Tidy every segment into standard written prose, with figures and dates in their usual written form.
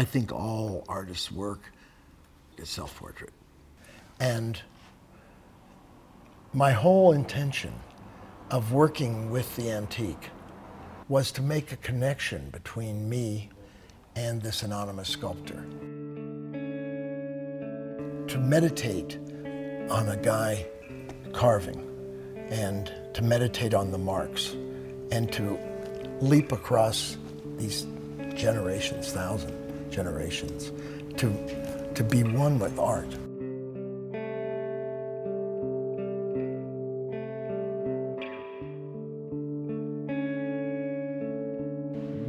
I think all artists' work is self-portrait. And my whole intention of working with the antique was to make a connection between me and this anonymous sculptor. To meditate on a guy carving, and to meditate on the marks, and to leap across these generations, 1,000 generations, to be one with art.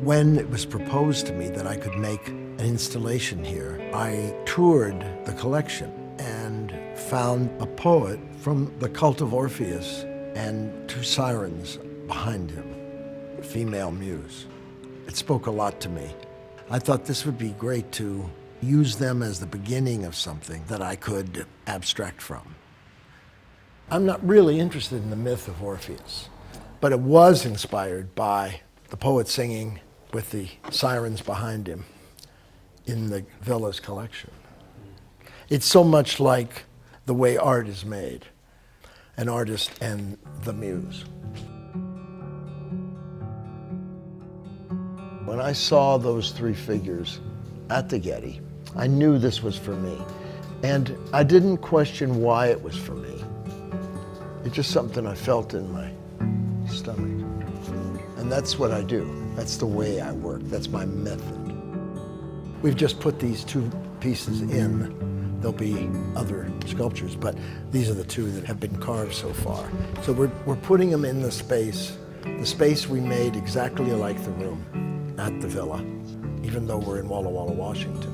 When it was proposed to me that I could make an installation here, I toured the collection and found a poet from the cult of Orpheus and 2 sirens behind him, a female muse. It spoke a lot to me. I thought this would be great to use them as the beginning of something that I could abstract from. I'm not really interested in the myth of Orpheus, but it was inspired by the poet singing with the sirens behind him in the villa's collection. It's so much like the way art is made, an artist and the muse. When I saw those 3 figures at the Getty, I knew this was for me. And I didn't question why it was for me. It's just something I felt in my stomach. And that's what I do. That's the way I work. That's my method. We've just put these 2 pieces in. There'll be other sculptures, but these are the 2 that have been carved so far. So we're putting them in the space we made exactly like the room at the villa, even though we're in Walla Walla, Washington.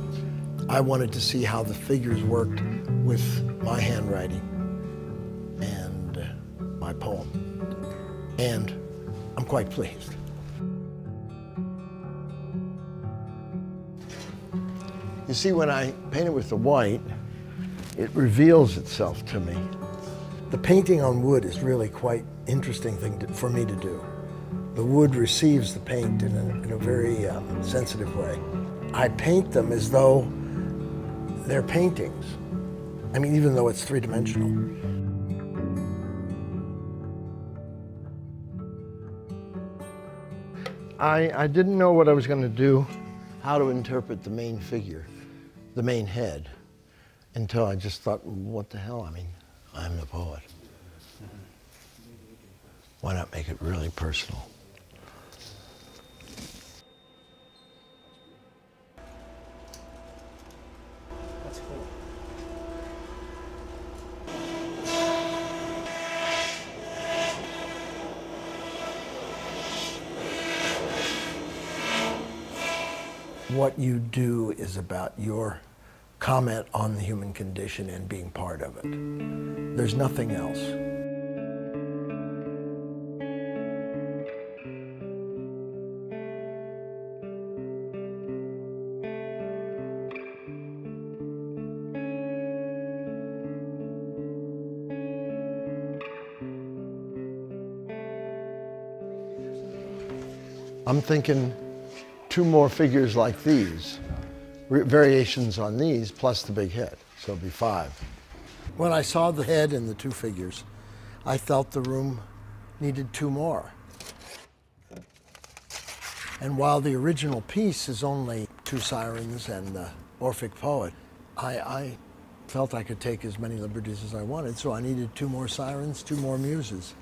I wanted to see how the figures worked with my handwriting and my poem. And I'm quite pleased. You see, when I paint it with the white, it reveals itself to me. The painting on wood is really quite interesting thing for me to do. The wood receives the paint in a very sensitive way. I paint them as though they're paintings. I mean, even though it's 3-dimensional. I didn't know what I was going to do, how to interpret the main figure, the main head, until I just thought, what the hell? I mean, I'm the poet. Why not make it really personal? That's cool. What you do is about your comment on the human condition and being part of it. There's nothing else. I'm thinking 2 more figures like these, variations on these, plus the big head, so it'll be 5. When I saw the head and the 2 figures, I felt the room needed 2 more. And while the original piece is only 2 sirens and the Orphic poet, I felt I could take as many liberties as I wanted, so I needed 2 more sirens, 2 more muses.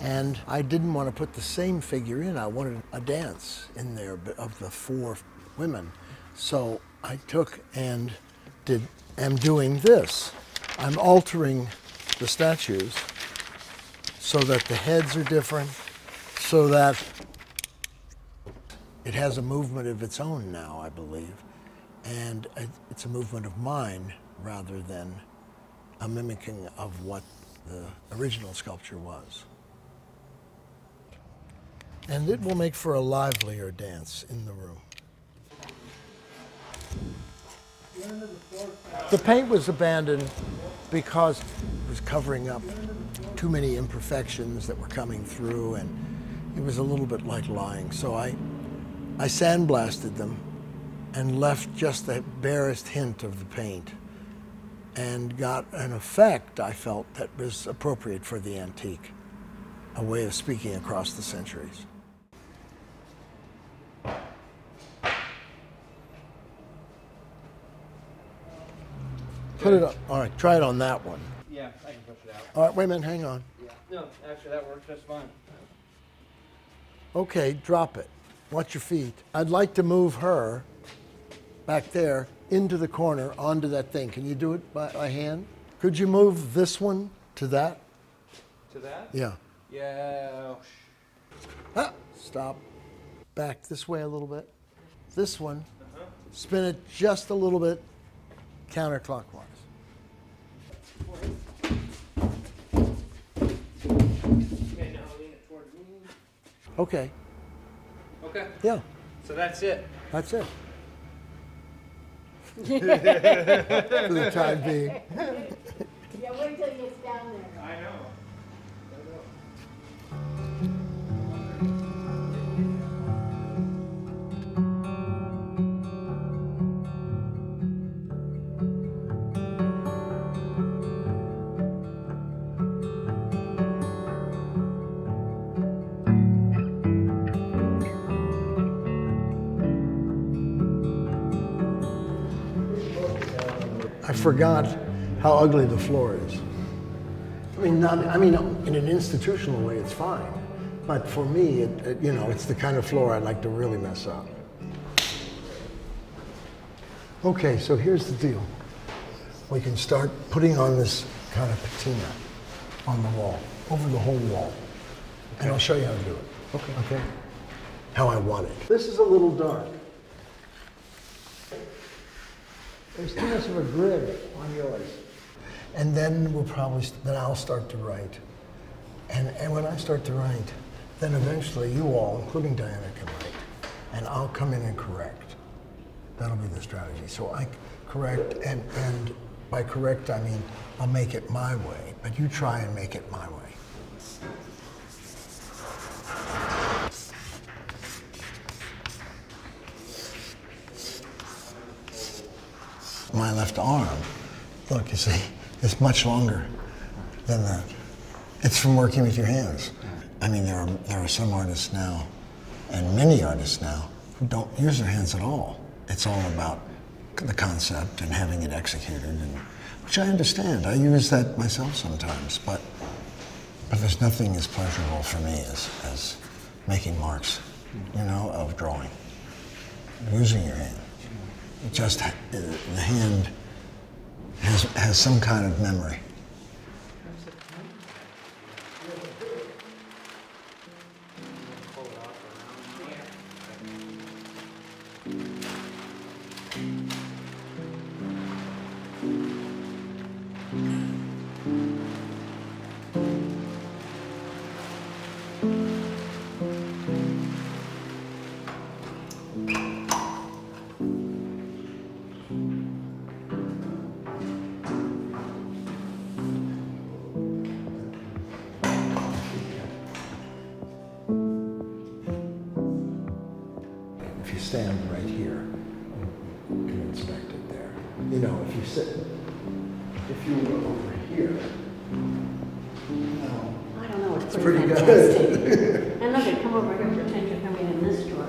And I didn't want to put the same figure in. I wanted a dance in there of the 4 women. So I took and am doing this. I'm altering the statues so that the heads are different, so that it has a movement of its own now, I believe. And it's a movement of mine rather than a mimicking of what the original sculpture was. And it will make for a livelier dance in the room. The paint was abandoned because it was covering up too many imperfections that were coming through, and it was a little bit like lying. So I sandblasted them and left just the barest hint of the paint, and got an effect I felt that was appropriate for the antique, a way of speaking across the centuries. Put it up. All right, try it on that one. Yeah, I can push it out. All right, wait a minute, hang on. Yeah. No, actually that works just fine. Okay, drop it. Watch your feet. I'd like to move her back there into the corner onto that thing. Can you do it by hand? Could you move this one to that? To that? Yeah. Yeah. Ah, stop. Back this way a little bit. This one, spin it just a little bit counterclockwise. Okay, now lean it toward me. Okay. Okay. Yeah, So that's it. that's it. For the time being. Yeah, wait till he gets down there. I know. I forgot how ugly the floor is. I mean, in an institutional way, it's fine. But for me, you know, it's the kind of floor I'd like to really mess up. Okay, so here's the deal. We can start putting on this kind of patina on the wall, over the whole wall. And I'll show you how to do it. Okay. Okay? How I want it. This is a little dark. There's too much of a grid on yours. And then I'll start to write. And when I start to write, then eventually you all, including Diana, can write. And I'll come in and correct. That'll be the strategy. So I correct, and by correct I mean I'll make it my way, but you try and make it my way. My left arm, look, you see, it's much longer than that. It's from working with your hands. I mean, there are some artists now, and many artists now, who don't use their hands at all. It's all about the concept and having it executed, which I understand. I use that myself sometimes, but there's nothing as pleasurable for me as making marks, you know, of drawing, using your hand. It just, the hand has some kind of memory. If you stand right here, you can inspect it there. You know, if you were over here, I don't know, it's pretty pretty fantastic. good. And look, come over here, pretend you're coming in this door.